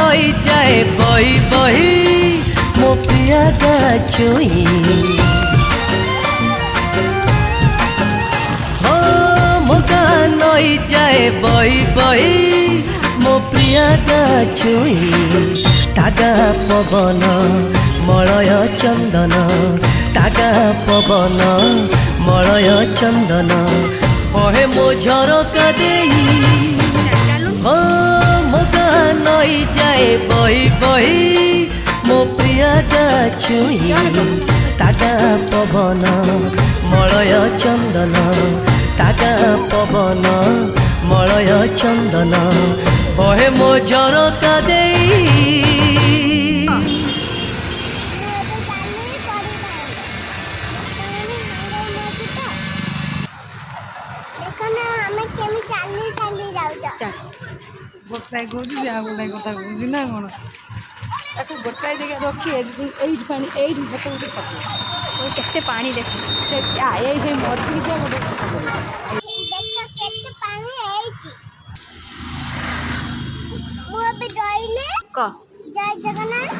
नई जाए बही बही मो प्रिया गाछुई मोगा नई जाए बही बही मो प्रिया गाछुई तागा पवन मलय चंदन तागा पवन मलय चंदन कहे मो झरका देई मोगा नई जाए बही बही मो प्रिया गाछुई तागा पवन मलय चंदन तागा पवन मलय चंदन कहे मो झरका देई गोटाए कौन जा गोटाए कथा कौन ना कौन गोटाए जगह रखी केते पानी देख से मजूरी गोटे क जय जगन्नाथ